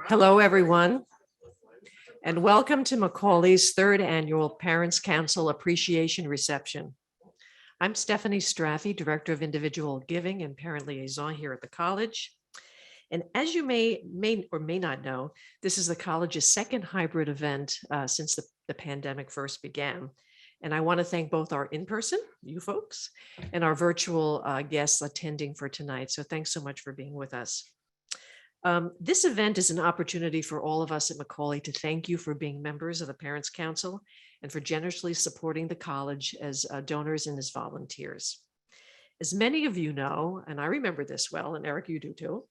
Hello, everyone, and welcome to Macaulay's third annual Parents Council Appreciation Reception. I'm Stephanie Straffi, Director of Individual Giving and Parent Liaison here at the college. And as you may or may not know, this is the college's second hybrid event since the pandemic first began. And I want to thank both our in-person, you folks, and our virtual guests attending for tonight. So thanks so much for being with us. This event is an opportunity for all of us at Macaulay to thank you for being members of the Parents Council and for generously supporting the college as donors and as volunteers. As many of you know, and I remember this well, and Eric, you do too,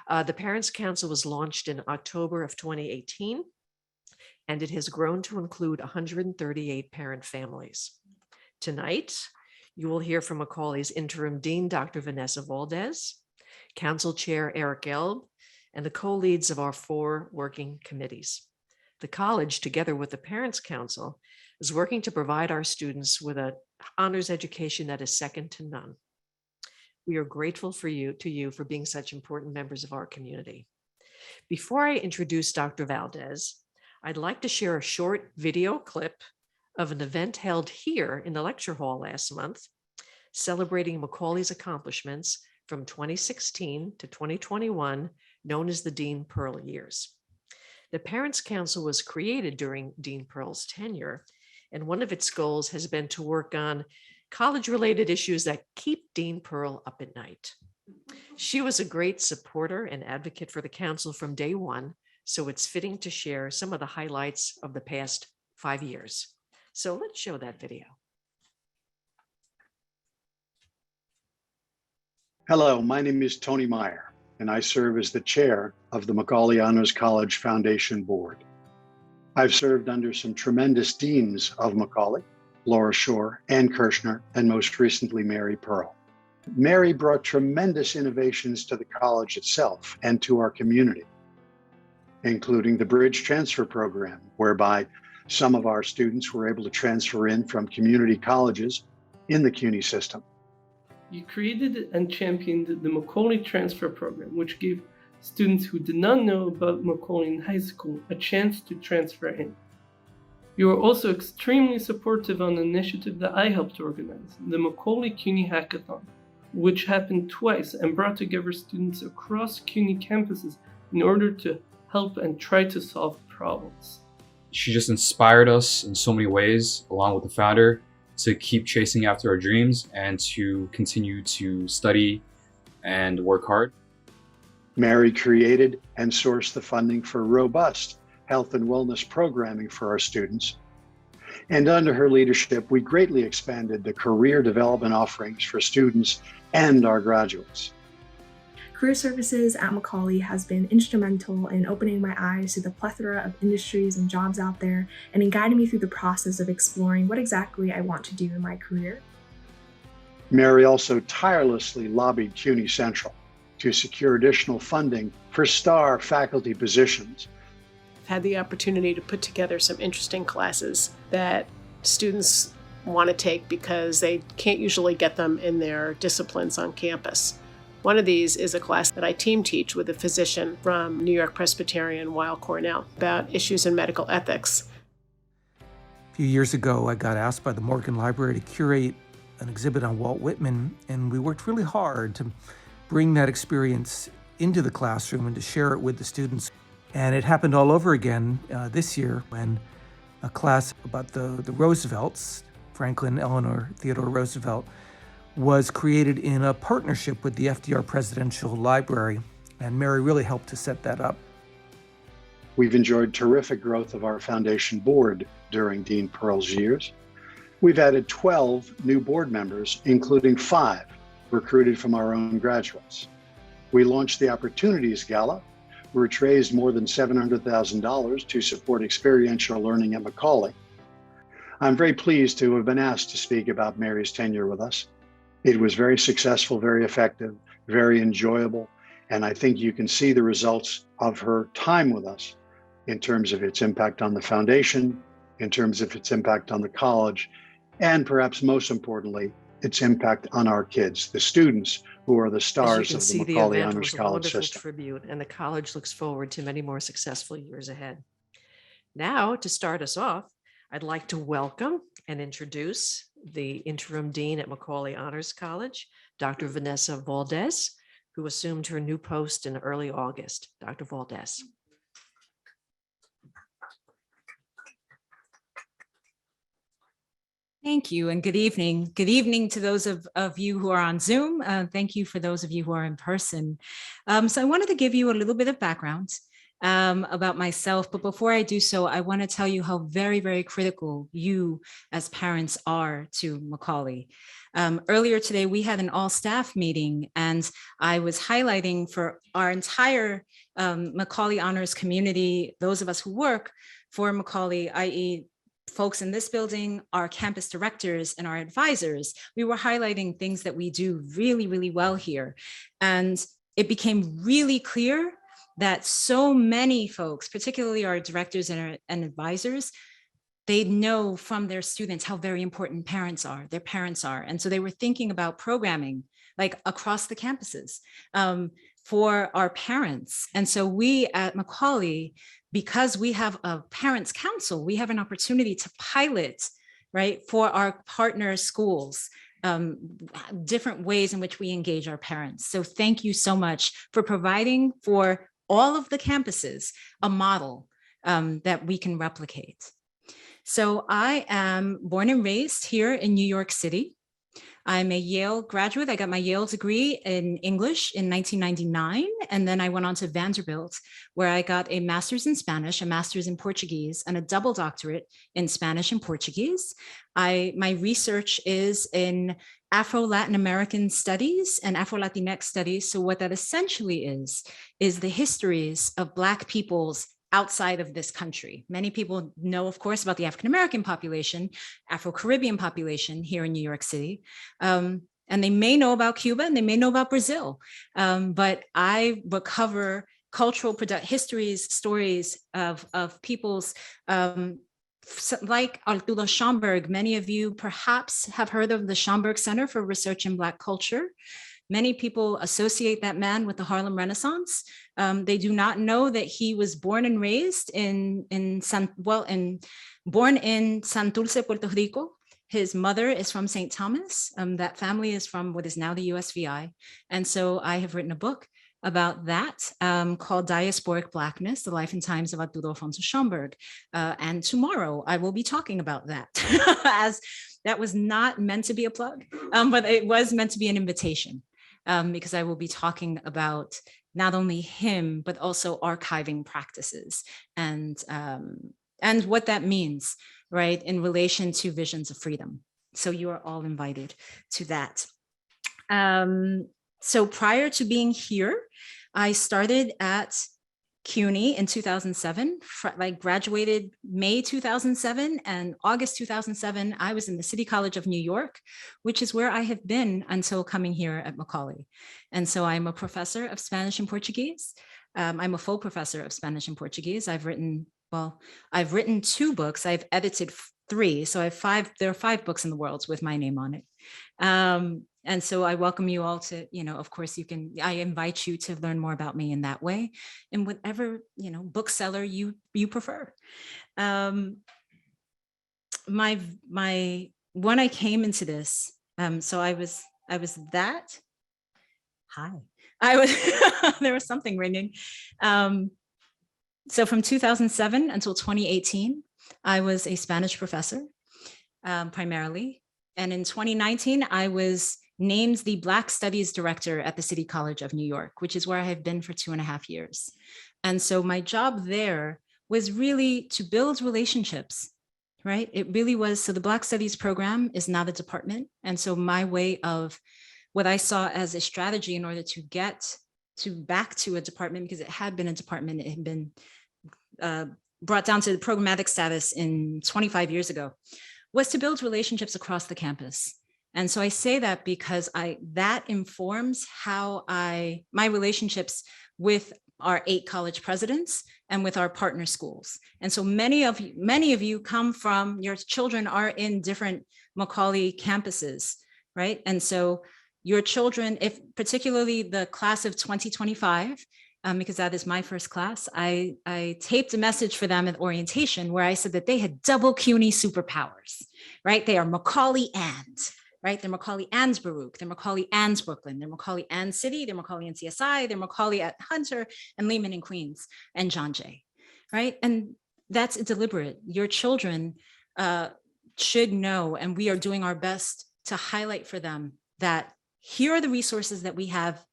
the Parents Council was launched in October of 2018, and it has grown to include 138 parent families. Tonight, you will hear from Macaulay's interim dean, Dr. Vanessa Valdez, Council Chair Eric Gelb, and the co-leads of our 4 working committees. The college, together with the Parents Council, is working to provide our students with an honors education that is second to none. We are grateful to you for being such important members of our community. Before I introduce Dr. Valdez, I'd like to share a short video clip of an event held here in the lecture hall last month, celebrating Macaulay's accomplishments from 2016 to 2021, known as the Dean Pearl years. The Parents Council was created during Dean Pearl's tenure, and one of its goals has been to work on college-related issues that keep Dean Pearl up at night. She was a great supporter and advocate for the council from day one, so it's fitting to share some of the highlights of the past 5 years. So let's show that video. Hello, my name is Tony Meyer, and I serve as the chair of the Macaulay Honors College Foundation Board. I've served under some tremendous deans of Macaulay, Laura Shore, Ann Kirshner, and most recently, Mary Pearl. Mary brought tremendous innovations to the college itself and to our community, including the Bridge Transfer Program, whereby some of our students were able to transfer in from community colleges in the CUNY system. You created and championed the Macaulay Transfer Program, which gave students who did not know about Macaulay in high school a chance to transfer in. You are also extremely supportive on an initiative that I helped organize, the Macaulay CUNY Hackathon, which happened twice and brought together students across CUNY campuses in order to help and try to solve problems. She just inspired us in so many ways, along with the founder, to keep chasing after our dreams and to continue to study and work hard. Mary created and sourced the funding for robust health and wellness programming for our students. And under her leadership, we greatly expanded the career development offerings for students and our graduates. Career Services at Macaulay has been instrumental in opening my eyes to the plethora of industries and jobs out there and in guiding me through the process of exploring what exactly I want to do in my career. Mary also tirelessly lobbied CUNY Central to secure additional funding for STAR faculty positions. I've had the opportunity to put together some interesting classes that students want to take because they can't usually get them in their disciplines on campus. One of these is a class that I team teach with a physician from New York Presbyterian Weill Cornell about issues in medical ethics. A few years ago, I got asked by the Morgan Library to curate an exhibit on Walt Whitman, and we worked really hard to bring that experience into the classroom and to share it with the students. And it happened all over again this year when a class about the Roosevelts, Franklin, Eleanor, Theodore Roosevelt, was created in a partnership with the FDR Presidential Library, and Mary really helped to set that up. We've enjoyed terrific growth of our foundation board during Dean Pearl's years. We've added 12 new board members, including 5 recruited from our own graduates. We launched the Opportunities Gala, which raised more than $700,000 to support experiential learning at Macaulay. I'm very pleased to have been asked to speak about Mary's tenure with us. It was very successful, very effective, very enjoyable, and I think you can see the results of her time with us in terms of its impact on the foundation, in terms of its impact on the college, and perhaps most importantly, its impact on our kids, the students who are the As you stars can of the see, the Macaulay event Honors was a College wonderful system. tribute, and the college looks forward to many more successful years ahead. Now, to start us off, I'd like to welcome and introduce the interim dean at Macaulay Honors College, Dr. Vanessa Valdez, who assumed her new post in early August. Dr. Valdez. Thank you and good evening. Good evening to those of you who are on Zoom. Thank you for those of you who are in person. So I wanted to give you a little bit of background about myself, but before I do so, I want to tell you how very, very critical you as parents are to Macaulay. Earlier today, we had an all staff meeting and I was highlighting for our entire Macaulay Honors community, those of us who work for Macaulay, i.e. folks in this building, our campus directors and our advisors, we were highlighting things that we do really, really well here. And it became really clear that so many folks, particularly our directors and advisors, they know from their students how very important their parents are. And so they were thinking about programming like across the campuses for our parents. And so we at Macaulay, because we have a parents council, we have an opportunity to pilot, right, for our partner schools, different ways in which we engage our parents. So thank you so much for providing for all of the campuses a model that we can replicate. So I am born and raised here in New York City. I'm a Yale graduate. I got my Yale degree in English in 1999. And then I went on to Vanderbilt, where I got a master's in Spanish, a master's in Portuguese, and a double doctorate in Spanish and Portuguese. My research is in Afro-Latin American studies and Afro-Latinx studies. So what that essentially is the histories of Black peoples outside of this country. Many people know, of course, about the African-American population, Afro-Caribbean population here in New York City. And they may know about Cuba and they may know about Brazil. But I recover cultural histories, stories of peoples like Arturo Schomburg. Many of you perhaps have heard of the Schomburg Center for Research in Black Culture. Many people associate that man with the Harlem Renaissance. They do not know that he was born and raised born in Santurce, Puerto Rico. His mother is from St. Thomas. That family is from what is now the USVI. And so I have written a book about that called Diasporic Blackness, The Life and Times of Arturo Alfonso Schomburg. And tomorrow I will be talking about that as that was not meant to be a plug, but it was meant to be an invitation. Because I will be talking about not only him, but also archiving practices and what that means, right, in relation to visions of freedom. So you are all invited to that. So prior to being here, I started at CUNY in 2007, graduated May 2007, and August 2007, I was in the City College of New York, which is where I have been until coming here at Macaulay. And so I'm a professor of Spanish and Portuguese. I'm a full professor of Spanish and Portuguese. I've written 2 books. I've edited 3. So there are 5 books in the world with my name on it. And so I welcome you all to, of course, I invite you to learn more about me in that way, in whatever, bookseller you prefer. When I came into this, so I was that. Hi, I was, there was something ringing. So from 2007 until 2018, I was a Spanish professor, primarily. And in 2019, I was named the Black Studies Director at the City College of New York, which is where I have been for 2.5 years. And so my job there was really to build relationships, right? It really was. So the Black Studies program is not a department. And so my way of what I saw as a strategy in order to get back to a department, because it had been a department, it had been brought down to the programmatic status in 25 years ago, was to build relationships across the campus. And so I say that because that informs how my relationships with our 8 college presidents and with our partner schools. And so many of you come from, your children are in different Macaulay campuses, right? And so your children, if particularly the class of 2025, because that is my first class, I taped a message for them at orientation where I said that they had double CUNY superpowers, right? They are Macaulay and, right? They're Macaulay and Baruch, they're Macaulay and Brooklyn, they're Macaulay and City, they're Macaulay and CSI, they're Macaulay at Hunter and Lehman and Queens and John Jay, right? And that's deliberate. Your children should know, and we are doing our best to highlight for them that here are the resources that we have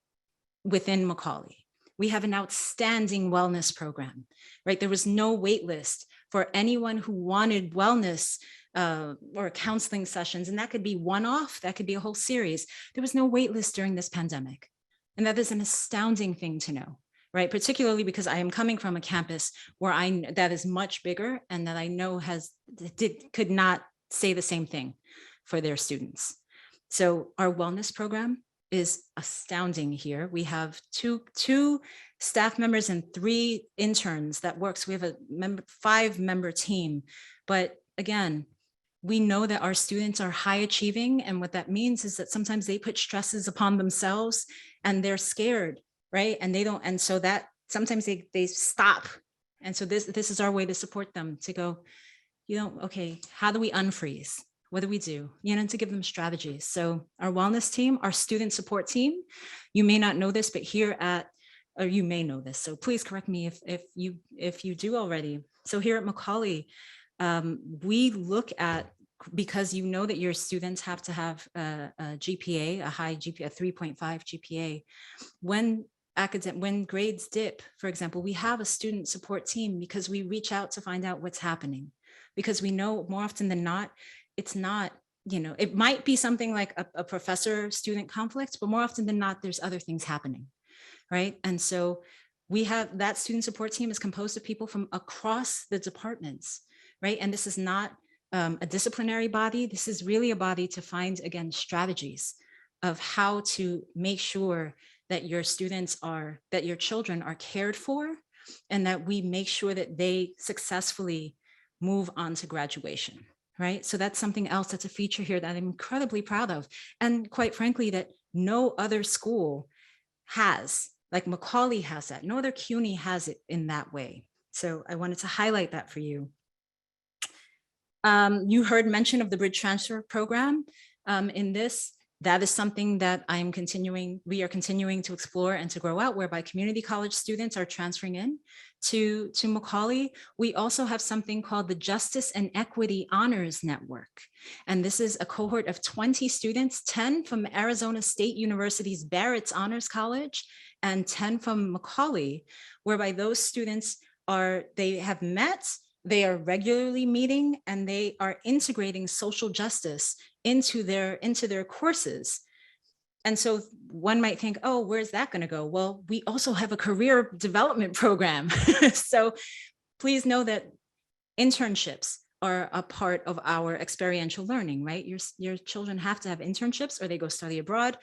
within Macaulay. We have an outstanding wellness program, right? There was no wait list for anyone who wanted wellness or counseling sessions, and that could be one-off, that could be a whole series. There was no wait list during this pandemic. And that is an astounding thing to know, right? Particularly because I am coming from a campus where that is much bigger and that I know could not say the same thing for their students. So our wellness program is astounding here. We have two staff members and 3 interns that works. We have a 5-member team. But again, we know that our students are high achieving. And what that means is that sometimes they put stresses upon themselves and they're scared, right? And they don't, and so that sometimes they stop. And so this is our way to support them, to go, okay, how do we unfreeze? What do we do? To give them strategies. So our wellness team, our student support team, you may not know this, but or you may know this. So please correct me if you do already. So here at Macaulay, we look at, because you know that your students have to have a GPA, a high GPA, a 3.5 GPA. When grades dip, for example, we have a student support team because we reach out to find out what's happening. Because we know more often than not, it's not, it might be something like a professor-student conflict, but more often than not, there's other things happening, right? And so we have that student support team is composed of people from across the departments, right? And this is not a disciplinary body. This is really a body to find, again, strategies of how to make sure that your children are cared for, and that we make sure that they successfully move on to graduation. Right. So that's something else that's a feature here that I'm incredibly proud of. And quite frankly, that no other school has, like Macaulay has that. No other CUNY has it in that way. So I wanted to highlight that for you. You heard mention of the Bridge Transfer Program in this. That is something that we are continuing to explore and to grow out, whereby community college students are transferring in to Macaulay. We also have something called the Justice and Equity Honors Network. And this is a cohort of 20 students, 10 from Arizona State University's Barrett's Honors College and 10 from Macaulay, whereby those students they have met, they are regularly meeting, and they are integrating social justice into their courses. And so one might think, oh, where's that going to go? Well, we also have a career development program. So please know that internships are a part of our experiential learning, right? Your children have to have internships, or they go study abroad,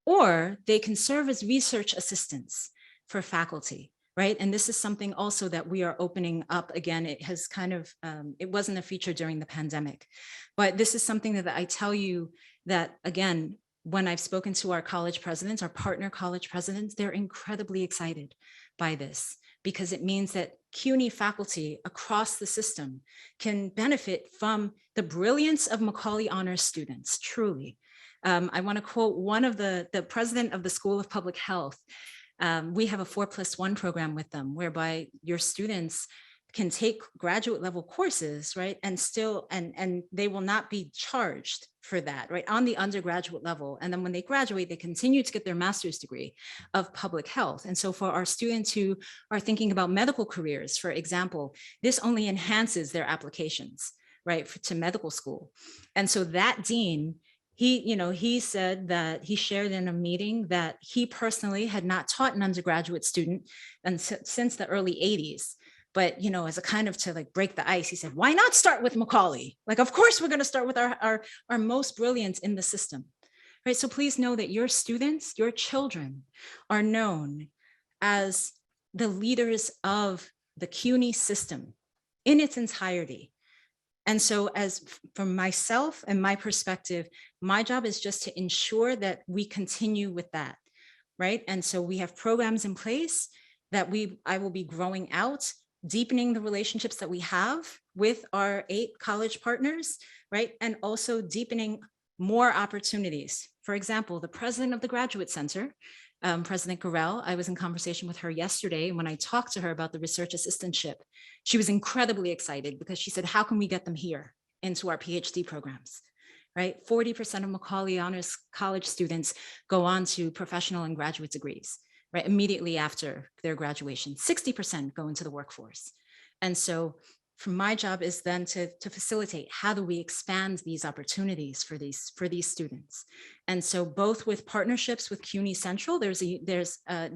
or they can serve as research assistants for faculty. Right. And this is something also that we are opening up again. It has it wasn't a feature during the pandemic, but this is something that I tell you that, again, when I've spoken to our college presidents, our partner college presidents, they're incredibly excited by this, because it means that CUNY faculty across the system can benefit from the brilliance of Macaulay Honors students, truly. I want to quote one of the president of the School of Public Health. We have a 4+1 program with them, whereby your students can take graduate level courses, right? And they will not be charged for that, right? On the undergraduate level. And then when they graduate, they continue to get their master's degree of public health. And so for our students who are thinking about medical careers, for example, this only enhances their applications, right? To medical school. And so that dean, he said that he shared in a meeting that he personally had not taught an undergraduate student since the early 80s. But, as a kind of to break the ice, he said, why not start with Macaulay? Of course, we're going to start with our most brilliant in the system, right? So please know that your students, your children are known as the leaders of the CUNY system in its entirety. And so from myself and my perspective, my job is just to ensure that we continue with that, right? And so we have programs in place that I will be growing out, deepening the relationships that we have with our 8 college partners, right? And also deepening more opportunities. For example, the president of the Graduate Center, President Gorell, I was in conversation with her yesterday. And when I talked to her about the research assistantship, she was incredibly excited because she said, how can we get them here into our PhD programs, right? 40% of Macaulay Honors College students go on to professional and graduate degrees, right? Immediately after their graduation, 60% go into the workforce. And so my job is then to facilitate, how do we expand these opportunities for these students? And so both with partnerships with CUNY Central, there's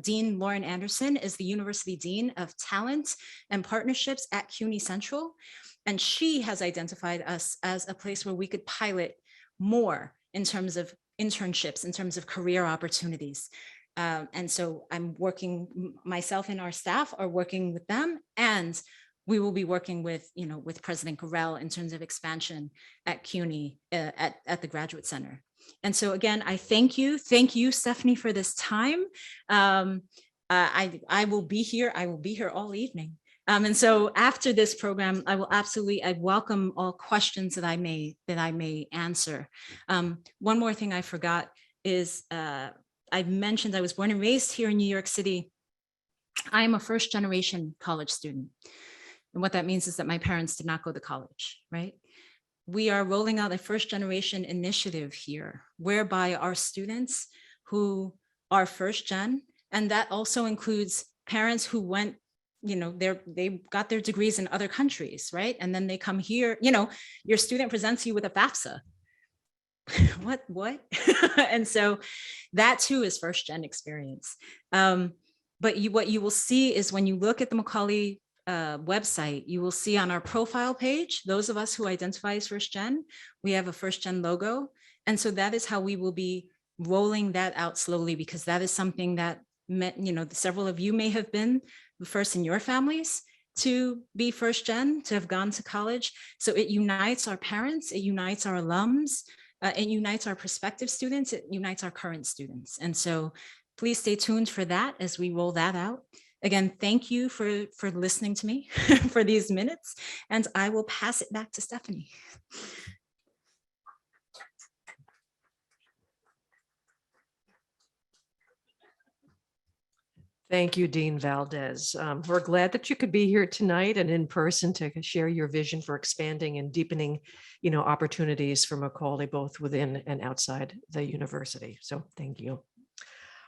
Dean Lauren Anderson is the University Dean of Talent and Partnerships at CUNY Central. And she has identified us as a place where we could pilot more in terms of internships, in terms of career opportunities. And so myself and our staff are working with them, and we will be working with President Gorell in terms of expansion at CUNY at the Graduate Center. And so again, I thank you, Stephanie, for this time. I will be here all evening. And so after this program, I welcome all questions that I may answer. One more thing I forgot is I mentioned I was born and raised here in New York City. I am a first-generation college student. And what that means is that my parents did not go to college, right? We are rolling out a first-generation initiative here, whereby our students who are first-gen, and that also includes parents who went, they got their degrees in other countries, right? And then they come here, your student presents you with a FAFSA. What? And so that too is first-gen experience. But what you will see is when you look at the Macaulay website, you will see on our profile page, those of us who identify as first gen, we have a first gen logo. And so that is how we will be rolling that out slowly, because that is something that several of you may have been the first in your families to be first gen, to have gone to college. So it unites our parents, it unites our alums, it unites our prospective students, it unites our current students. And so please stay tuned for that as we roll that out. Again, thank you for listening to me for these minutes, and I will pass it back to Stephanie. Thank you, Dean Valdez. We're glad that you could be here tonight and in person to share your vision for expanding and deepening, opportunities for Macaulay, both within and outside the university. So thank you.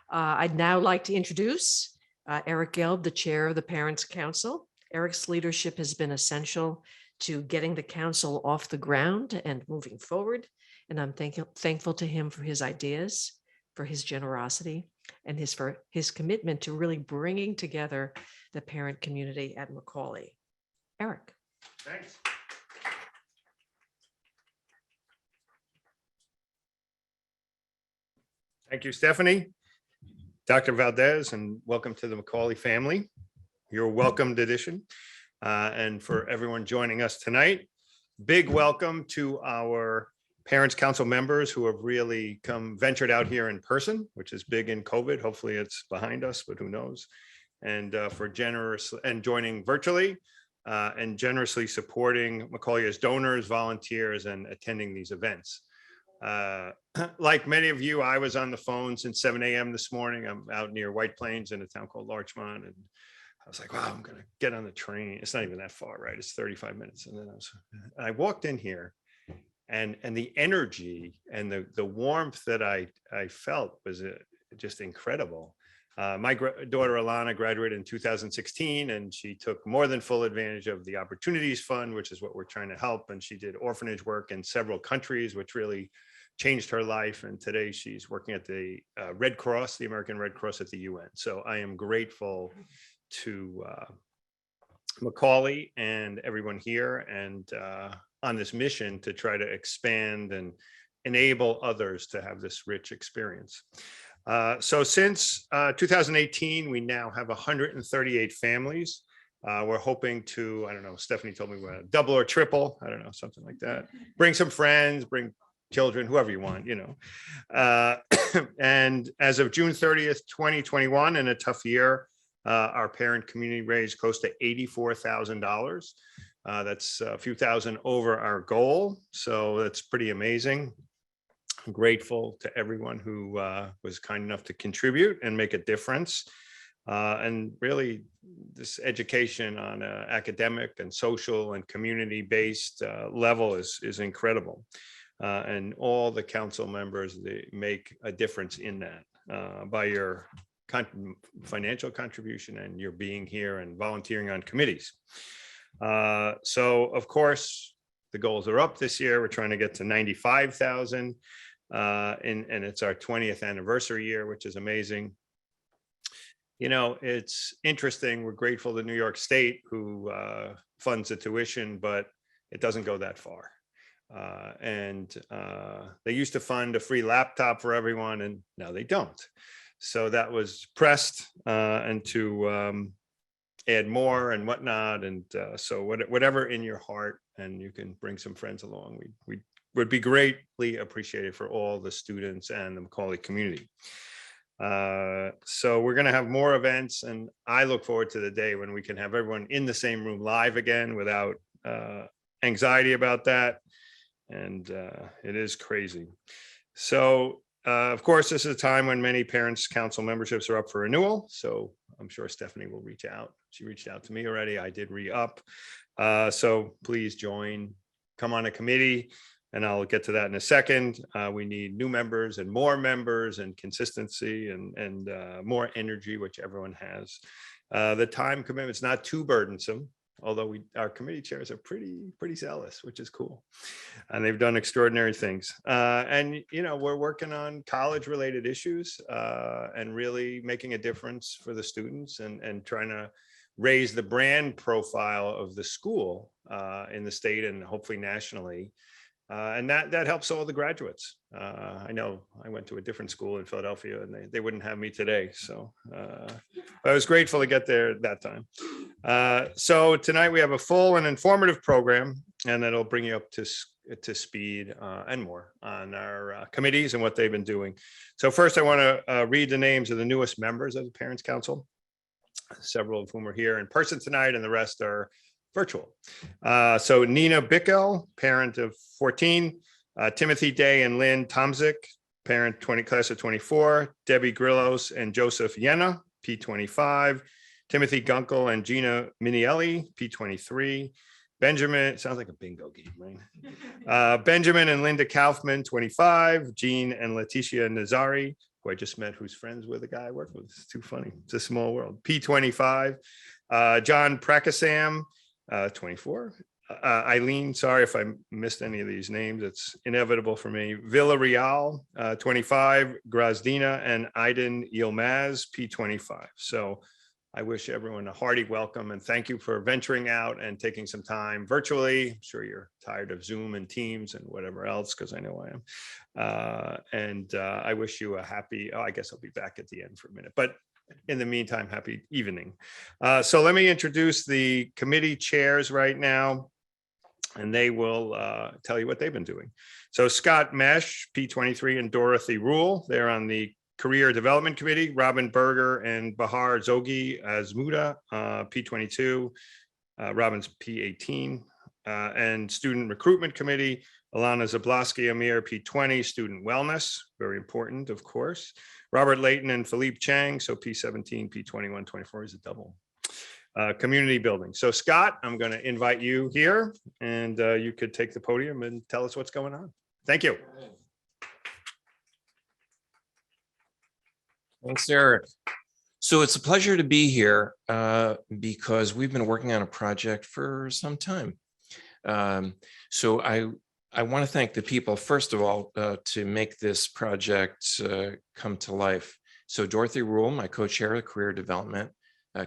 I'd now like to introduce Eric Gelb, the chair of the Parents Council. Eric's leadership has been essential to getting the council off the ground and moving forward. And I'm thankful to him for his ideas, for his generosity, and for his commitment to really bringing together the parent community at Macaulay. Eric. Thanks. Thank you, Stephanie. Dr. Valdez, and welcome to the Macaulay family. You're a welcomed addition. And for everyone joining us tonight, big welcome to our Parents Council members who have really ventured out here in person, which is big in COVID. Hopefully it's behind us, but who knows? And for generous and joining virtually and generously supporting Macaulay as donors, volunteers, and attending these events. Like many of you, I was on the phone since 7 a.m. this morning. I'm out near White Plains in a town called Larchmont, and I was like, wow, I'm gonna get on the train. It's not even that far, right? It's 35 minutes. And then I walked in here, and the energy and the warmth that I felt was just incredible. My daughter Alana graduated in 2016, and she took more than full advantage of the Opportunities Fund, which is what we're trying to help. And she did orphanage work in several countries, which really changed her life. And today she's working at the Red Cross, the American Red Cross at the UN. So I am grateful to Macaulay and everyone here, and on this mission to try to expand and enable others to have this rich experience. So since 2018, we now have 138 families We're hoping to, I don't know, Stephanie told me we're gonna double or triple, I don't know, something like that. Bring some friends, bring children, whoever you want, you know. And as of June 30th, 2021, in a tough year, our parent community raised close to $84,000. That's a few thousand over our goal. So that's pretty amazing. I'm grateful to everyone who was kind enough to contribute and make a difference. And really, this education on an academic and social and community-based level is incredible. And all the council members, they make a difference in that by your financial contribution and your being here and volunteering on committees. So of course, the goals are up this year. We're trying to get to 95,000. And it's our 20th anniversary year, which is amazing. You know, it's interesting. We're grateful to New York State, who funds the tuition, but it doesn't go that far. They used to fund a free laptop for everyone, and now they don't. So that was pressed and to add more and whatnot. And so whatever in your heart, and you can bring some friends along, we would be greatly appreciated for all the students and the Macaulay community. So we're going to have more events, and I look forward to the day when we can have everyone in the same room live again without anxiety about that. And it is crazy. So of course, this is a time when many parents council memberships are up for renewal. So I'm sure Stephanie will reach out. She reached out to me already. I did re-up. So please join, come on a committee. And I'll get to that in a second. We need new members and consistency and more energy, which everyone has. The time commitment's not too burdensome, although our committee chairs are pretty zealous, which is cool. And they've done extraordinary things. And, you know, we're working on college related issues and really making a difference for the students and trying to raise the brand profile of the school in the state and hopefully nationally. And that helps all the graduates. I know I went to a different school in Philadelphia and they wouldn't have me today. So I was grateful to get there at that time. So tonight we have a full and informative program, and that'll bring you up to speed and more on our committees and what they've been doing. So first I want to read the names of the newest members of the Parents Council, several of whom are here in person tonight and the rest are virtual. So Nina Bickel, parent of 14, Timothy Day and Lynn Tomzik, parent class of 24, Debbie Grillos and Joseph Yenna, P25, Timothy Gunkel and Gina Minielli, P23, Benjamin, sounds like a bingo game, right? Benjamin and Linda Kaufman, 25, Jean and Leticia Nazari, who I just met, who's friends with a guy I work with. It's too funny. It's a small world. P25, John Prakasam, 24. Eileen, sorry if I missed any of these names. It's inevitable for me. Villarreal, 25. Grazdina and Aiden Yilmaz, P25. So I wish everyone a hearty welcome and thank you for venturing out and taking some time virtually. I'm sure you're tired of Zoom and Teams and whatever else, because I know I am. I wish you a happy, I guess I'll be back at the end for a minute, but in the meantime, happy evening. So let me introduce the committee chairs right now, and they will tell you what they've been doing. So Scott Mesh, P23, and Dorothy Rule, they're on the Career Development Committee. Robin Berger and Bahar Zogi Azmuda, P22, Robin's P18, and Student Recruitment Committee, Alana Zablosky Amir, P20, Student Wellness, very important, of course. Robert Layton and Philippe Chang, so P17, P21, 24 is a double. Community building. So Scott, I'm going to invite you here, and you could take the podium and tell us what's going on. Thank you. Thanks, Eric. So it's a pleasure to be here because we've been working on a project for some time. So I want to thank the people, first of all, to make this project come to life. So Dorothy Rule, my co-chair of the Career Development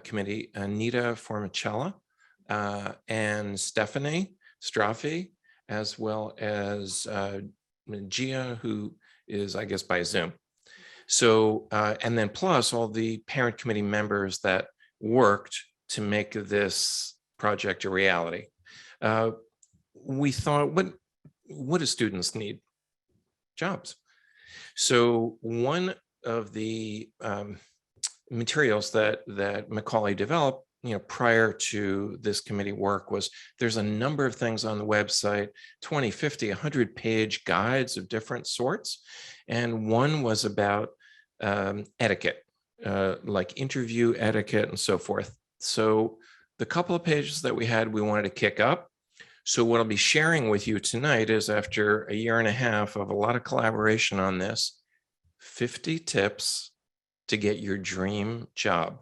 Committee, Anita Formicella, and Stephanie Straffi, as well as Gia, who is, I guess, by Zoom. So, and then plus all the parent committee members that worked to make this project a reality. We thought, what do students need? Jobs. So one of the materials that Macaulay developed, prior to this committee work was there's a number of things on the website, 20, 50, 100-page guides of different sorts. And one was about etiquette, like interview etiquette and so forth. So the couple of pages that we had, we wanted to kick up. So what I'll be sharing with you tonight is, after a year and a half of a lot of collaboration on this, 50 tips to get your dream job.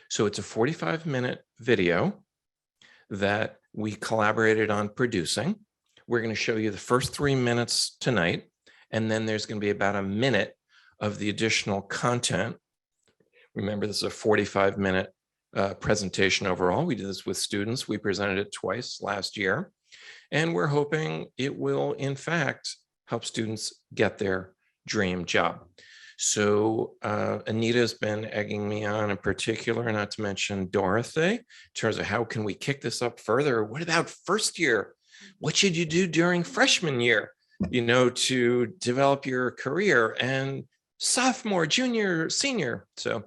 So it's a 45-minute video that we collaborated on producing. We're going to show you the first 3 minutes tonight, and then there's going to be about a minute of the additional content. Remember, this is a 45-minute presentation overall. We did this with students. We presented it twice last year, and we're hoping it will, in fact, help students get their dream job. So Anita's been egging me on in particular, not to mention Dorothy, in terms of how can we kick this up further? What about first year? What should you do during freshman year, to develop your career, and sophomore, junior, senior? So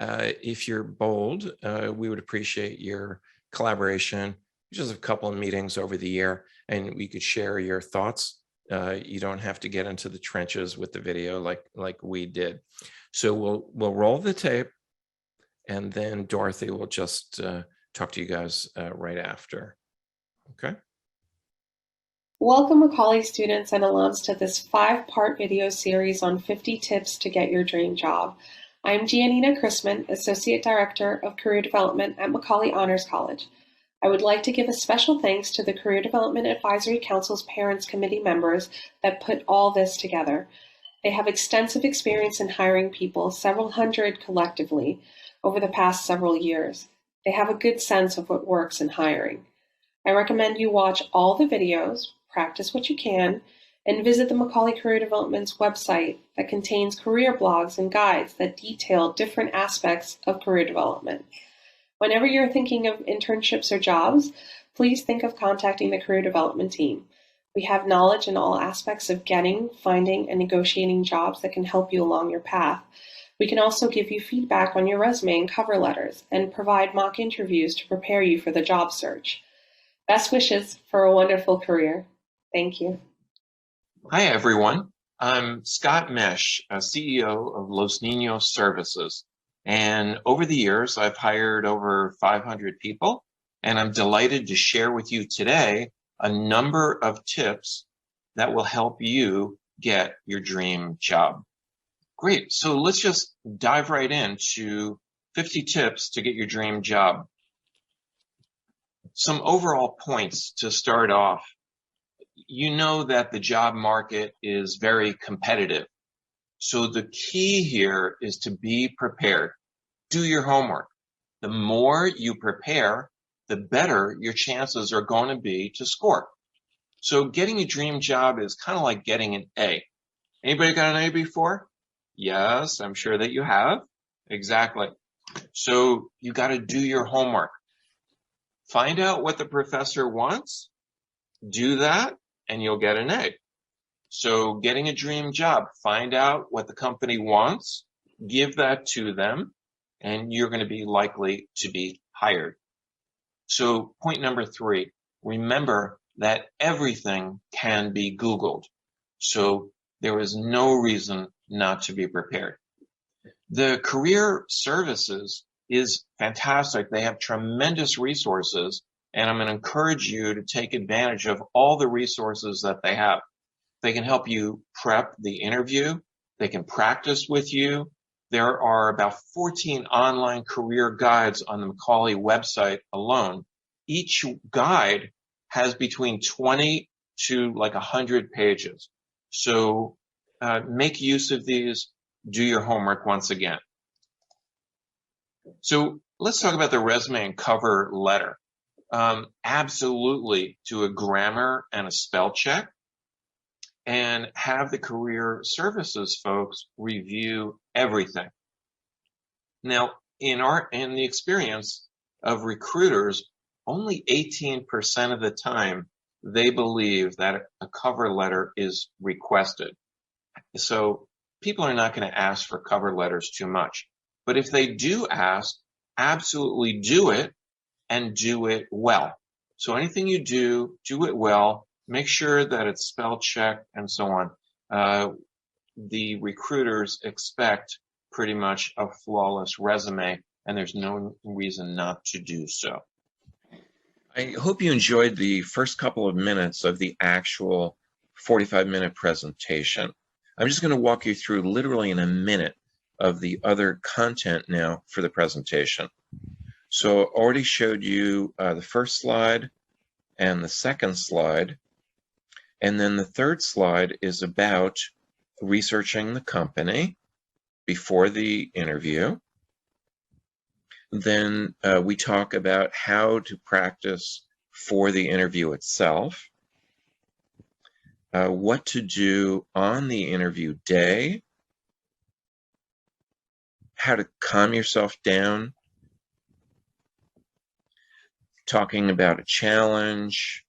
if you're bold, we would appreciate your collaboration. Just a couple of meetings over the year, and we could share your thoughts. You don't have to get into the trenches with the video like we did. So we'll roll the tape, and then Dorothy will just talk to you guys right after. Okay. Welcome, Macaulay students and alums, to this 5-part video series on 50 tips to get your dream job. I'm Giannina Chrisman, Associate Director of Career Development at Macaulay Honors College. I would like to give a special thanks to the Career Development Advisory Council's Parents Committee members that put all this together. They have extensive experience in hiring people, several hundred collectively, over the past several years. They have a good sense of what works in hiring. I recommend you watch all the videos, practice what you can, and visit the Macaulay Career Development's website that contains career blogs and guides that detail different aspects of career development. Whenever you're thinking of internships or jobs, please think of contacting the career development team. We have knowledge in all aspects of getting, finding, and negotiating jobs that can help you along your path. We can also give you feedback on your resume and cover letters, and provide mock interviews to prepare you for the job search. Best wishes for a wonderful career. Thank you. Hi, everyone. I'm Scott Mesh, CEO of Los Niños Services. And over the years, I've hired over 500 people, and I'm delighted to share with you today a number of tips that will help you get your dream job. Great. So let's just dive right into 50 tips to get your dream job. Some overall points to start off. You know that the job market is very competitive. So the key here is to be prepared. Do your homework. The more you prepare, the better your chances are going to be to score. So getting a dream job is kind of like getting an A. Anybody got an A before? Yes, I'm sure that you have. Exactly. So you got to do your homework. Find out what the professor wants. Do that, and you'll get an A. So getting a dream job, find out what the company wants, give that to them, and you're going to be likely to be hired. So point number 3, remember that everything can be Googled. So there is no reason not to be prepared. The career services is fantastic. They have tremendous resources, and I'm going to encourage you to take advantage of all the resources that they have. They can help you prep the interview. They can practice with you. There are about 14 online career guides on the Macaulay website alone. Each guide has between 20 to like 100 pages. So make use of these. Do your homework once again. So let's talk about the resume and cover letter. Absolutely do a grammar and a spell check, and have the career services folks review everything. Now, in the experience, of recruiters, only 18% of the time they believe that a cover letter is requested. So people are not going to ask for cover letters too much. But if they do ask, absolutely do it and do it well. So anything you do it well, make sure that it's spell checked and so on. The recruiters expect pretty much a flawless resume, and there's no reason not to do so. I hope you enjoyed the first couple of minutes of the actual 45-minute presentation. I'm just going to walk you through literally in a minute of the other content now for the presentation. So I already showed you the first slide and the second slide. And then the third slide is about researching the company before the interview. Then we talk about how to practice for the interview itself, what to do on the interview day, how to calm yourself down, talking about a challenge,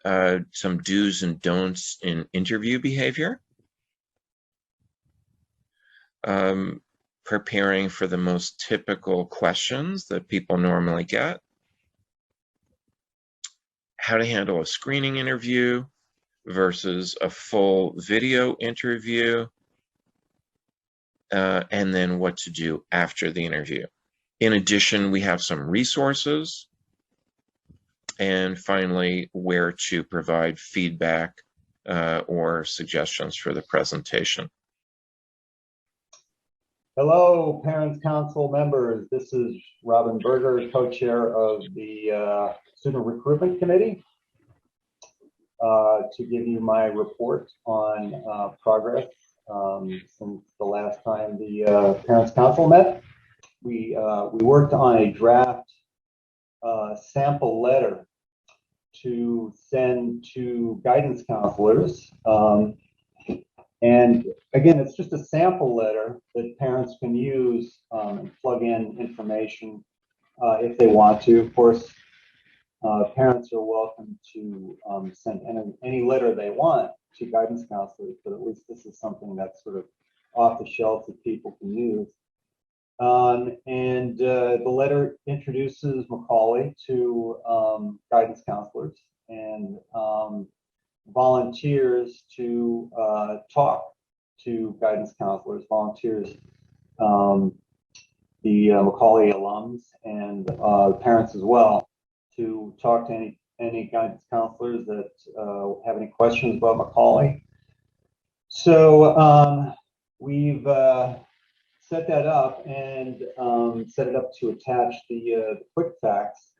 some do's and don'ts in interview behavior, preparing for the most typical questions that people normally get, how to handle a screening interview versus a full video interview, and then what to do after the interview. In addition, we have some resources, and finally, where to provide feedback or suggestions for the presentation. Hello, Parents Council members. This is Robin Berger, co-chair of the Student Recruitment Committee, to give you my report on progress since the last time the Parents Council met. We worked on a draft sample letter to send to guidance counselors. And again, it's just a sample letter that parents can use and plug in information if they want to. Of course, parents are welcome to send any letter they want to guidance counselors, but at least this is something that's sort of off the shelf that people can use. The letter introduces Macaulay to guidance counselors and volunteers to talk to guidance counselors, volunteers, the Macaulay alums and parents as well, to talk to any guidance counselors that have any questions about Macaulay. So we've set that up and set it up to attach the quick facts,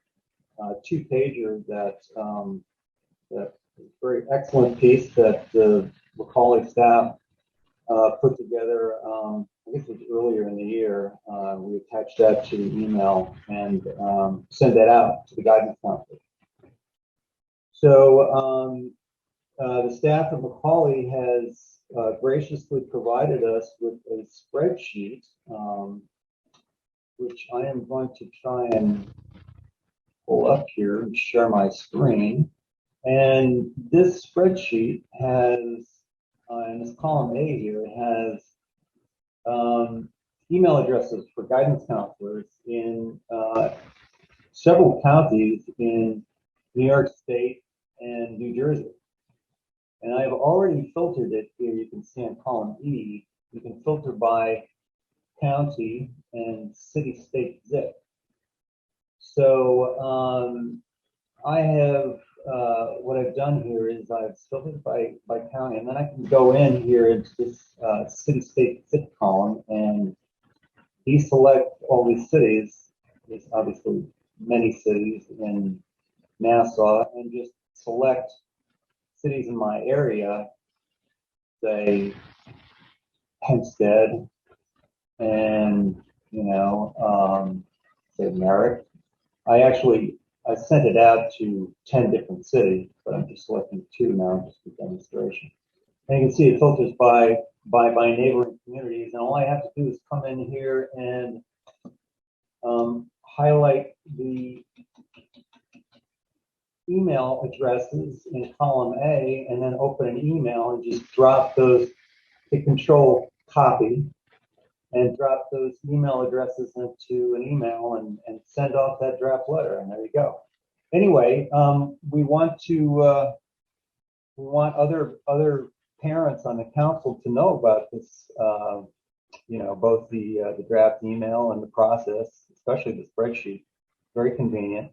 2-pager that very excellent piece that the Macaulay staff put together. I guess it was earlier in the year. We attached that to the email and sent that out to the guidance counselor. So the staff of Macaulay has graciously provided us with a spreadsheet, which I am going to try and pull up here and share my screen. And this spreadsheet has, in this column A here, has email addresses for guidance counselors in several counties in New York State and New Jersey. And I've already filtered it here. You can see on column E, you can filter by county and city, state, zip. So I have, what I've done here is I've filtered by county, and then I can go in here into this city, state, zip column and deselect all these cities. There's obviously many cities in Nassau, and just select cities in my area, say Hempstead, and say Merritt. I sent it out to 10 different cities, but I'm just selecting 2 now just for demonstration. And you can see it filters by neighboring communities, and all I have to do is come in here and highlight the email addresses in column A and then open an email and just drop those to control copy and drop those email addresses into an email and send off that draft letter, and there you go. Anyway, we want other parents on the council to know about this, both the draft email and the process, especially the spreadsheet. Very convenient.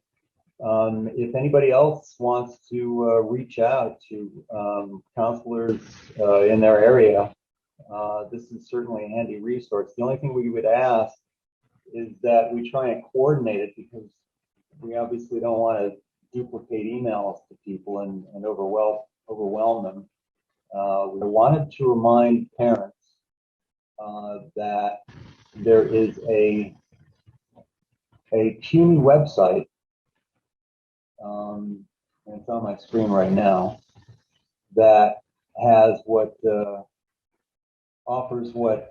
If anybody else wants to reach out to counselors in their area, this is certainly a handy resource. The only thing we would ask is that we try and coordinate it, because we obviously don't want to duplicate emails to people and overwhelm them. We wanted to remind parents that there is a CUNY website, and it's on my screen right now, that has offers what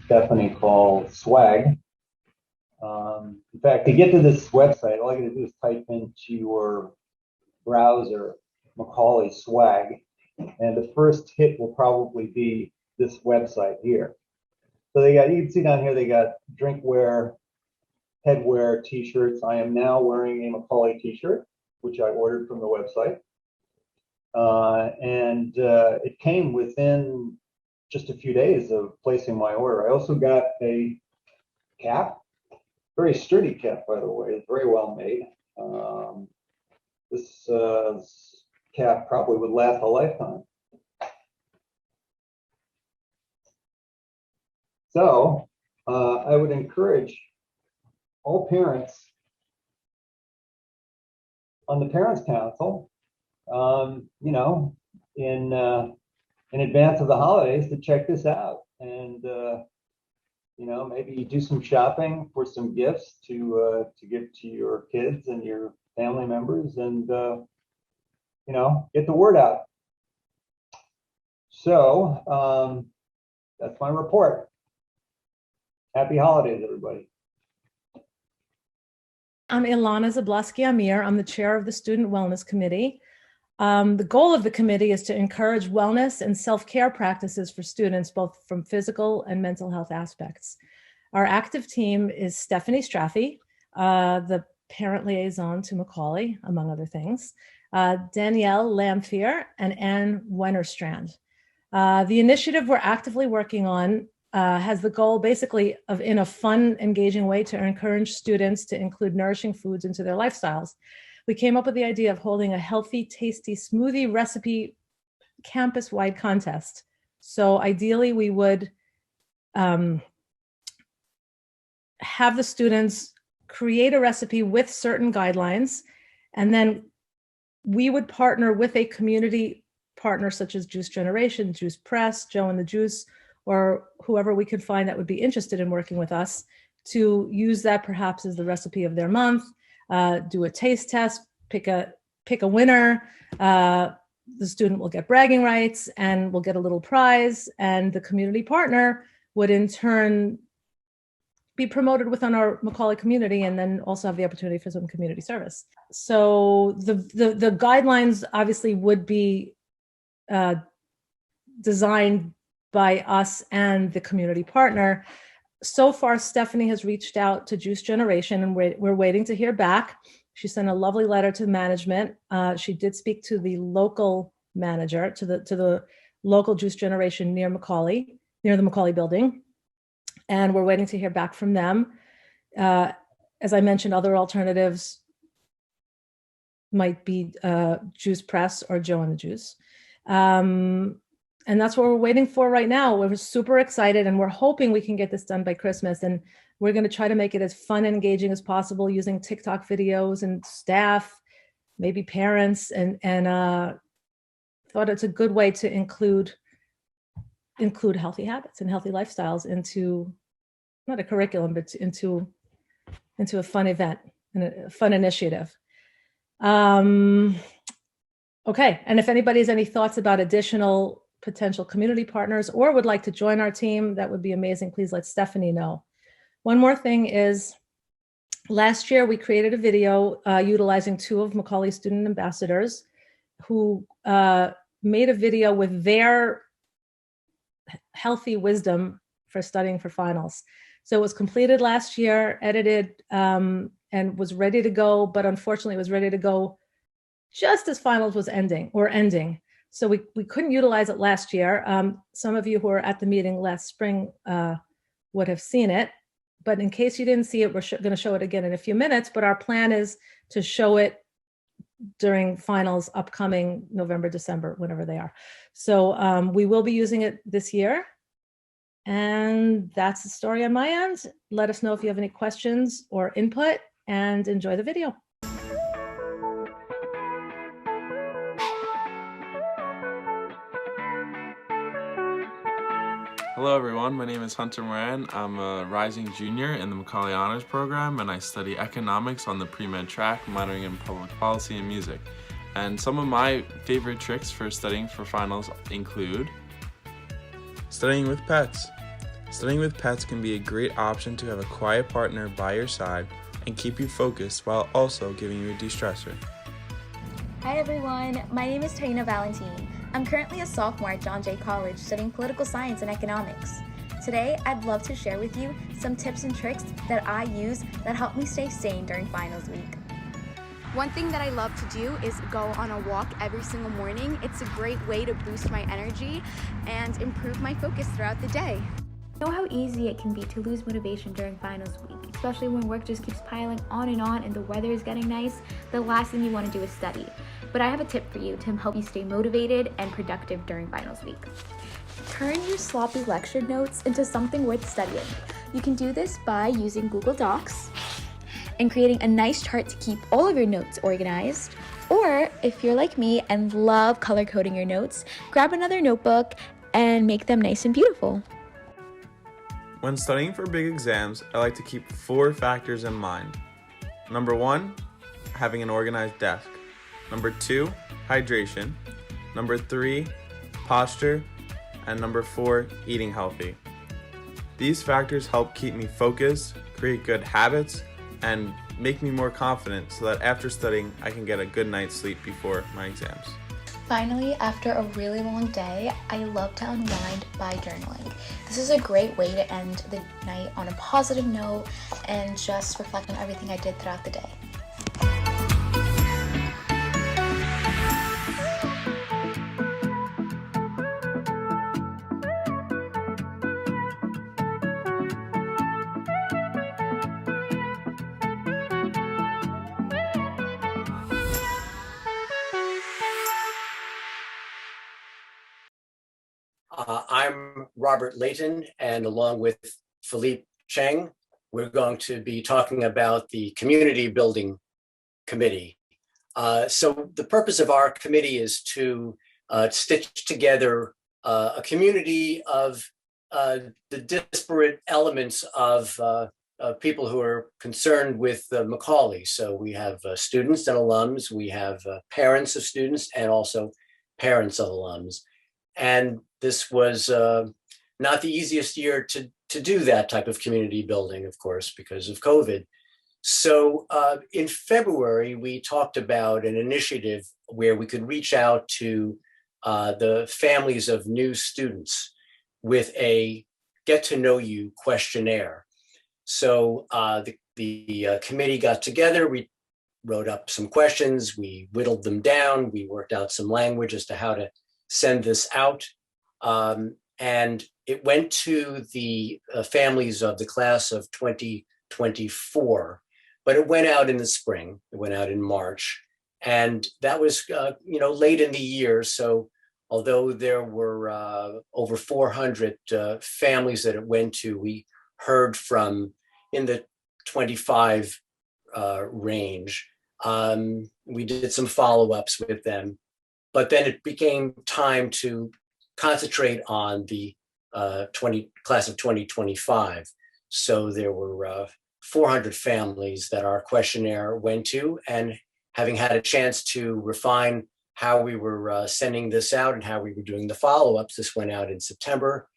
Stephanie calls swag. In fact, to get to this website, all you gotta do is type into your browser Macaulay swag, and the first hit will probably be this website here. So you can see down here, they got drinkware, headwear, t-shirts. I am now wearing a Macaulay t-shirt, which I ordered from the website. And it came within just a few days of placing my order. I also got a cap, very sturdy cap, by the way. It's very well made. This cap probably would last a lifetime. So I would encourage all parents on the Parents Council, in advance of the holidays, to check this out and maybe do some shopping for some gifts to give to your kids and your family members, and get the word out. So that's my report. Happy holidays, everybody. I'm Ilana Zableski Amir. I'm the chair of the Student Wellness Committee. The goal of the committee is to encourage wellness and self-care practices for students, both from physical and mental health aspects. Our active team is Stephanie Straffi, the parent liaison to Macaulay, among other things, Danielle Lamphere, and Anne Wennerstrand. The initiative we're actively working on has the goal basically of, in a fun, engaging way, to encourage students to include nourishing foods into their lifestyles. We came up with the idea of holding a healthy, tasty smoothie recipe campus-wide contest. So ideally, we would have the students create a recipe with certain guidelines, and then we would partner with a community partner such as Juice Generation, Juice Press, Joe and the Juice, or whoever we could find that would be interested in working with us, to use that perhaps as the recipe of their month, do a taste test, pick a winner. The student will get bragging rights and will get a little prize, and the community partner would in turn be promoted within our Macaulay community, and then also have the opportunity for some community service. So the guidelines obviously would be designed by us and the community partner. So far, Stephanie has reached out to Juice Generation, and we're waiting to hear back. She sent a lovely letter to management. She did speak to the local manager, to the local Juice Generation near the Macaulay building, and we're waiting to hear back from them. As I mentioned, other alternatives might be Juice Press or Joe and the Juice. And that's what we're waiting for right now. We're super excited, and we're hoping we can get this done by Christmas. And we're going to try to make it as fun and engaging as possible, using TikTok videos and staff, maybe parents, and thought it's a good way to include healthy habits and healthy lifestyles into, not a curriculum, but into a fun event and a fun initiative. Okay, and if anybody has any thoughts about additional potential community partners or would like to join our team, that would be amazing. Please let Stephanie know. One more thing is Last year, we created a video utilizing two of Macaulay's student ambassadors who made a video with their healthy wisdom for studying for finals. So it was completed last year, edited, and was ready to go, but unfortunately it was ready to go just as finals was ending. So we couldn't utilize it last year. Some of you who were at the meeting last spring would have seen it, but in case you didn't see it, we're going to show it again in a few minutes, but our plan is to show it during finals upcoming November, December, whenever they are. So we will be using it this year. And that's the story on my end. Let us know if you have any questions or input, and enjoy the video. Hello everyone, my name is Hunter Moran. I'm a rising junior in the Macaulay Honors Program, and I study economics on the pre-med track, minoring in public policy and music. And some of my favorite tricks for studying for finals include studying with pets. Studying with pets can be a great option to have a quiet partner by your side and keep you focused while also giving you a de-stressor. Hi everyone, my name is Taina Valentine. I'm currently a sophomore at John Jay College studying political science and economics. Today, I'd love to share with you some tips and tricks that I use that help me stay sane during finals week. One thing that I love to do is go on a walk every single morning. It's a great way to boost my energy and improve my focus throughout the day. I know how easy it can be to lose motivation during finals week, especially when work just keeps piling on and the weather is getting nice. The last thing you want to do is study. But I have a tip for you to help you stay motivated and productive during finals week. Turn your sloppy lecture notes into something worth studying. You can do this by using Google Docs and creating a nice chart to keep all of your notes organized. Or if you're like me and love color coding your notes, grab another notebook and make them nice and beautiful. When studying for big exams, I like to keep 4 factors in mind. Number 1, having an organized desk. Number 2, hydration. Number 3, posture. And number 4, eating healthy. These factors help keep me focused, create good habits, and make me more confident so that after studying, I can get a good night's sleep before my exams. Finally, after a really long day, I love to unwind by journaling. This is a great way to end the night on a positive note and just reflect on everything I did throughout the day. I'm Robert Layton, and along with Philippe Cheng, we're going to be talking about the Community Building Committee. So the purpose of our committee is to stitch together a community of the disparate elements of people who are concerned with Macaulay. So we have students and alums, we have parents of students, and also parents of alums. And this was not the easiest year to do that type of community building, of course, because of COVID. So in February, we talked about an initiative where we could reach out to the families of new students with a get to know you questionnaire. So the committee got together, we wrote up some questions, we whittled them down, we worked out some language as to how to send this out. And it went to the families of the class of 2024, but it went out in the spring, it went out in March. And that was, late in the year. So although there were over 400 families that it went to, we heard from in the 25 range. We did some follow-ups with them. But then it became time to concentrate on the class of 2025. So there were 400 families that our questionnaire went to, and having had a chance to refine how we were sending this out and how we were doing the follow-ups, this went out in September.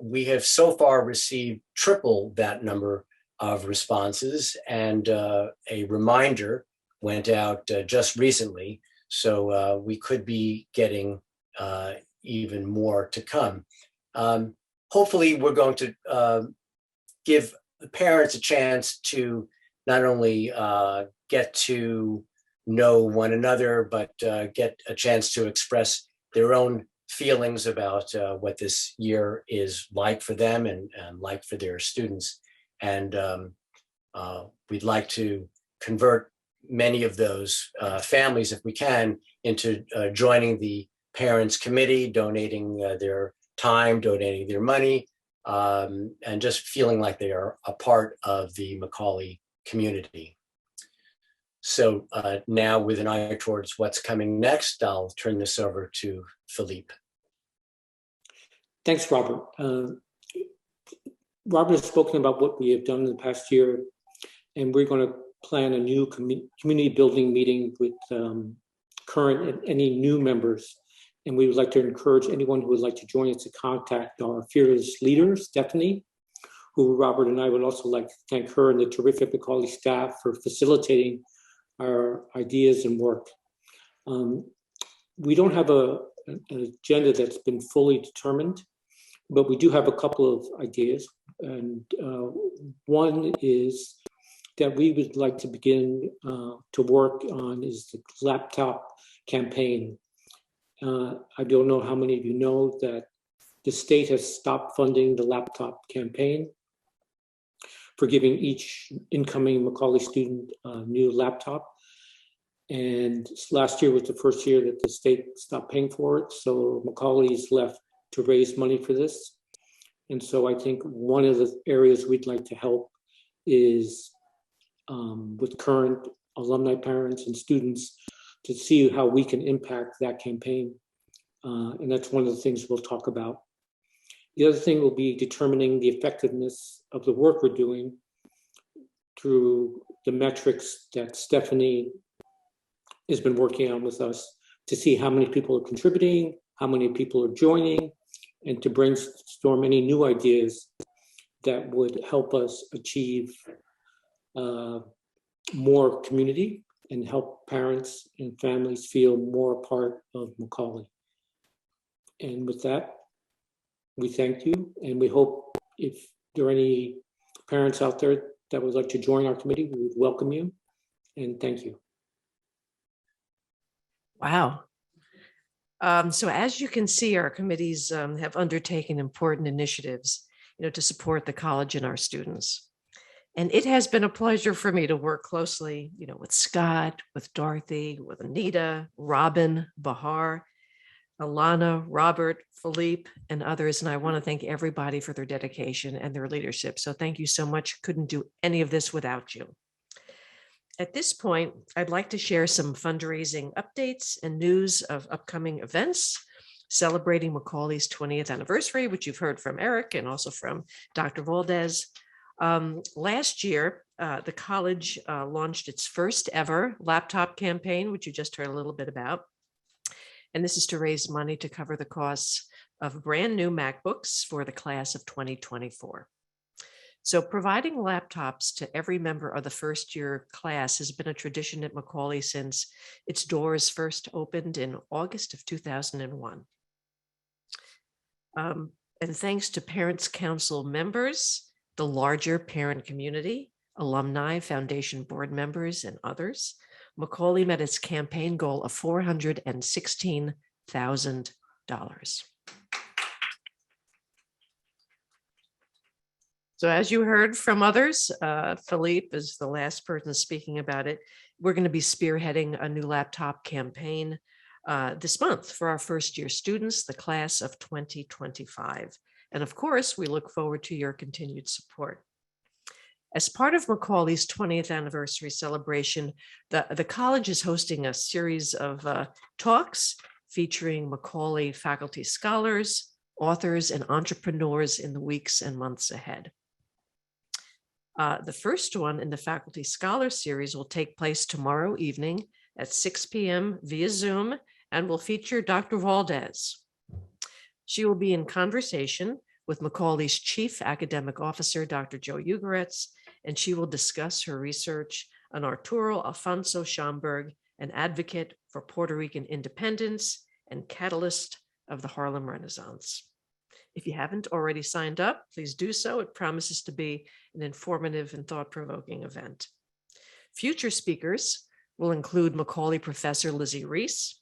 We have so far received triple that number of responses, and a reminder went out just recently. So we could be getting even more to come. Hopefully, we're going to give the parents a chance to not only get to know one another, but get a chance to express their own feelings about what this year is like for them and like for their students. And we'd like to convert many of those families, if we can, into joining the parents committee, donating their time, donating their money, and just feeling like they are a part of the Macaulay community. So now, with an eye towards what's coming next, I'll turn this over to Philippe. Thanks, Robert. Robert has spoken about what we have done in the past year, and we're going to plan a new community building meeting with current and any new members. And we would like to encourage anyone who would like to join us to contact our fearless leader, Stephanie, who Robert and I would also like to thank her and the terrific Macaulay staff for facilitating our ideas and work. We don't have an agenda that's been fully determined, but we do have a couple of ideas. And one is that we would like to begin to work on is the laptop campaign. I don't know how many of you know that the state has stopped funding the laptop campaign for giving each incoming Macaulay student a new laptop. And last year was the first year that the state stopped paying for it. So Macaulay is left to raise money for this. And so I think one of the areas we'd like to help is with current alumni parents and students to see how we can impact that campaign. And that's one of the things we'll talk about. The other thing will be determining the effectiveness of the work we're doing through the metrics that Stephanie has been working on with us to see how many people are contributing, how many people are joining, and to brainstorm any new ideas that would help us achieve more community and help parents and families feel more a part of Macaulay. And with that, we thank you, and we hope if there are any parents out there that would like to join our committee, we would welcome you, and thank you. Wow. So as you can see, our committees have undertaken important initiatives, to support the college and our students. And it has been a pleasure for me to work closely, with Scott, with Dorothy, with Anita, Robin, Bahar, Alana, Robert, Philippe, and others. And I want to thank everybody for their dedication and their leadership. So thank you so much. Couldn't do any of this without you. At this point, I'd like to share some fundraising updates and news of upcoming events celebrating Macaulay's 20th anniversary, which you've heard from Eric and also from Dr. Valdez. Last year, the college launched its first ever laptop campaign, which you just heard a little bit about. And this is to raise money to cover the costs of brand new MacBooks for the class of 2024. So providing laptops to every member of the first year class has been a tradition at Macaulay since its doors first opened in August of 2001. And thanks to Parents Council members, the larger parent community, alumni, foundation board members, and others, Macaulay met its campaign goal of $416,000. So as you heard from others, Philippe is the last person speaking about it. We're going to be spearheading a new laptop campaign this month for our first year students, the class of 2025. And of course, we look forward to your continued support. As part of Macaulay's 20th anniversary celebration, the college is hosting a series of talks featuring Macaulay faculty scholars, authors, and entrepreneurs in the weeks and months ahead. The first one in the Faculty Scholar Series will take place tomorrow evening at 6 p.m. via Zoom and will feature Dr. Valdez. She will be in conversation with Macaulay's Chief Academic Officer, Dr. Joe Ugoretz, and she will discuss her research on Arturo Alfonso Schomburg, an advocate for Puerto Rican independence and catalyst of the Harlem Renaissance. If you haven't already signed up, please do so. It promises to be an informative and thought-provoking event. Future speakers will include Macaulay professor Lizzie Reese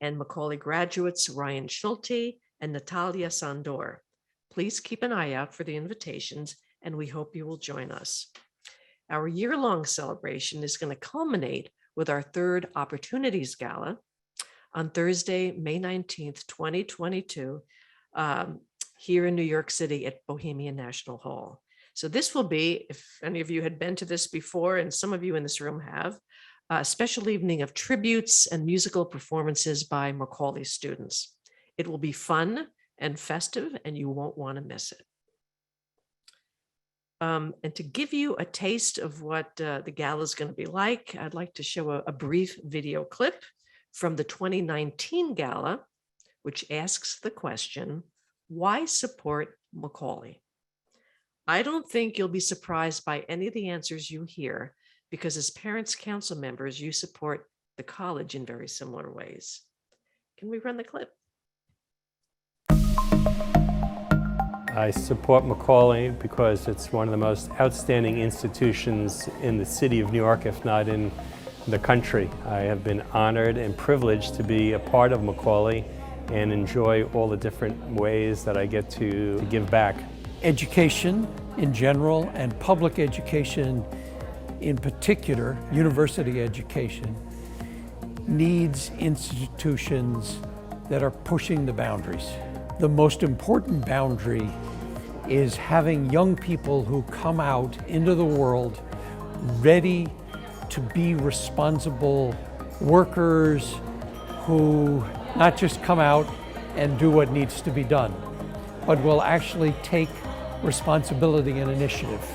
and Macaulay graduates Ryan Schulte and Natalia Sandor. Please keep an eye out for the invitations, and we hope you will join us. Our year-long celebration is going to culminate with our third Opportunities Gala on Thursday, May 19th, 2022, here in New York City at Bohemian National Hall. So this will be, if any of you had been to this before, and some of you in this room have, a special evening of tributes and musical performances by Macaulay students. It will be fun and festive, and you won't want to miss it. And to give you a taste of what the gala is going to be like, I'd like to show a brief video clip from the 2019 gala, which asks the question, why support Macaulay? I don't think you'll be surprised by any of the answers you hear, because as Parents Council members, you support the college in very similar ways. Can we run the clip? I support Macaulay because it's one of the most outstanding institutions in the city of New York, if not in the country. I have been honored and privileged to be a part of Macaulay and enjoy all the different ways that I get to give back. Education in general and public education in particular, university education, needs institutions that are pushing the boundaries. The most important boundary is having young people who come out into the world ready to be responsible workers who not just come out and do what needs to be done, but will actually take responsibility and initiative.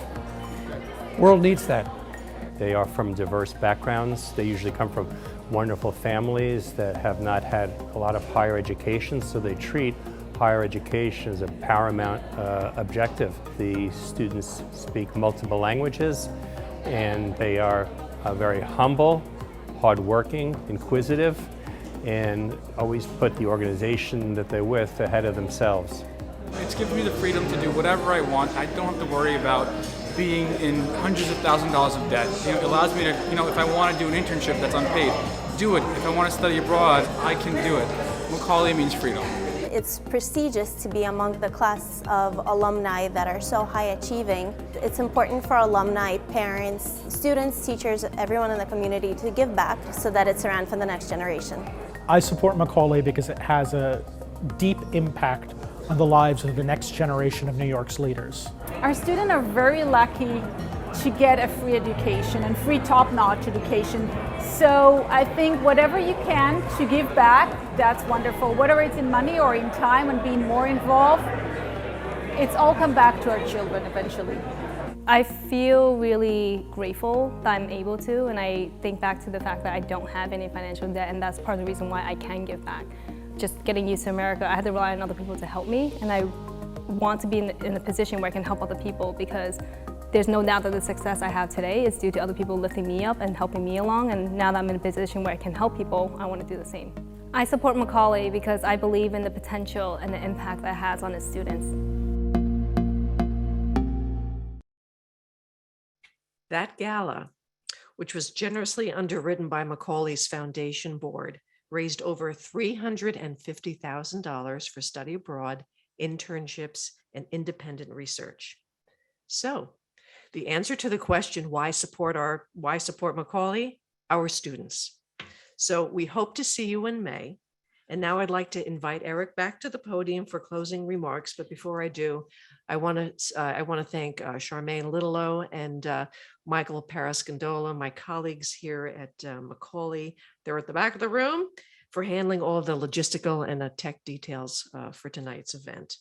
World needs that. They are from diverse backgrounds. They usually come from wonderful families that have not had a lot of higher education, so they treat higher education as a paramount objective. The students speak multiple languages, and they are very humble, hardworking, inquisitive, and always put the organization that they're with ahead of themselves. It's given me the freedom to do whatever I want. I don't have to worry about being in hundreds of thousands of dollars of debt. It allows me to, if I want to do an internship that's unpaid, do it. If I want to study abroad, I can do it. Macaulay means freedom. It's prestigious to be among the class of alumni that are so high achieving. It's important for alumni, parents, students, teachers, everyone in the community to give back so that it's around for the next generation. I support Macaulay because it has a deep impact on the lives of the next generation of New York's leaders. Our students are very lucky to get a free education and free top-notch education. So I think whatever you can to give back, that's wonderful. Whether it's in money or in time and being more involved, it's all come back to our children eventually. I feel really grateful that I'm able to, and I think back to the fact that I don't have any financial debt, and that's part of the reason why I can give back. Just getting used to America, I had to rely on other people to help me, and I want to be in a position where I can help other people, because there's no doubt that the success I have today is due to other people lifting me up and helping me along, and now that I'm in a position where I can help people, I want to do the same. I support Macaulay because I believe in the potential and the impact that it has on its students. That gala, which was generously underwritten by Macaulay's Foundation Board, raised over $350,000 for study abroad, internships, and independent research. So, the answer to the question, why support Macaulay? Our students. So we hope to see you in May. And now I'd like to invite Eric back to the podium for closing remarks. But before I do, I want to thank Charmaine Littlelow and Michael Parascandola, my colleagues here at Macaulay. They're at the back of the room for handling all of the logistical and tech details for tonight's event.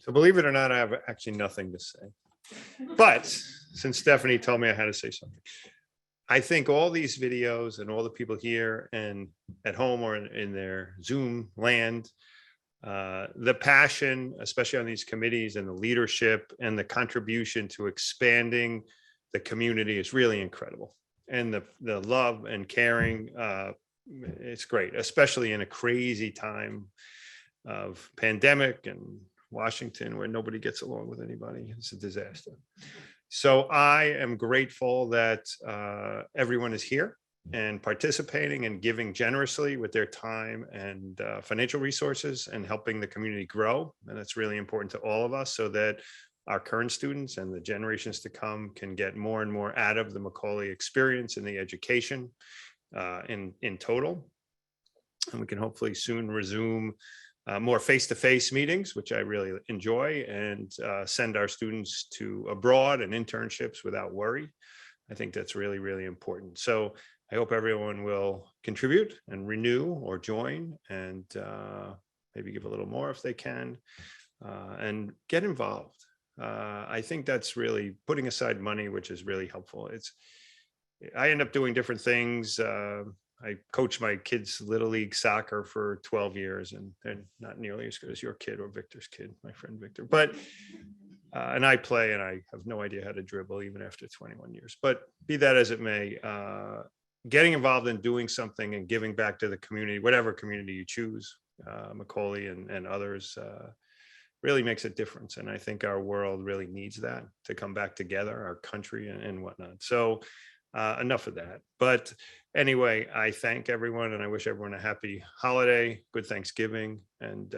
So believe it or not, I have actually nothing to say. But since Stephanie told me I had to say something, I think all these videos and all the people here and at home or in their Zoom land, the passion, especially on these committees, and the leadership and the contribution to expanding the community is really incredible. And the love and caring, it's great, especially in a crazy time of pandemic and Washington where nobody gets along with anybody. It's a disaster. So I am grateful that everyone is here and participating and giving generously with their time and financial resources and helping the community grow. And that's really important to all of us so that our current students and the generations to come can get more and more out of the Macaulay experience and the education in total. And we can hopefully soon resume more face-to-face meetings, which I really enjoy, and send our students to abroad and internships without worry. I think that's really, really important. So I hope everyone will contribute and renew or join, and maybe give a little more if they can, and get involved. I think that's really putting aside money, which is really helpful. I end up doing different things. I coached my kids' Little League soccer for 12 years, and they're not nearly as good as your kid or Victor's kid, my friend Victor. But, and I play, and I have no idea how to dribble even after 21 years. But be that as it may, getting involved in doing something and giving back to the community, whatever community you choose, Macaulay and others, really makes a difference. And I think our world really needs that to come back together, our country and whatnot. So enough of that. But anyway, I thank everyone, and I wish everyone a happy holiday, good Thanksgiving, and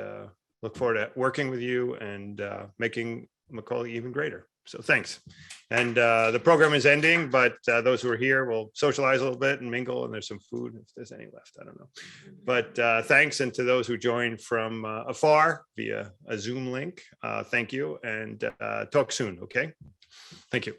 look forward to working with you and making Macaulay even greater. So thanks. And the program is ending, but those who are here will socialize a little bit and mingle, and there's some food if there's any left, I don't know. But thanks, and to those who joined from afar via a Zoom link, thank you, and talk soon, okay? Thank you.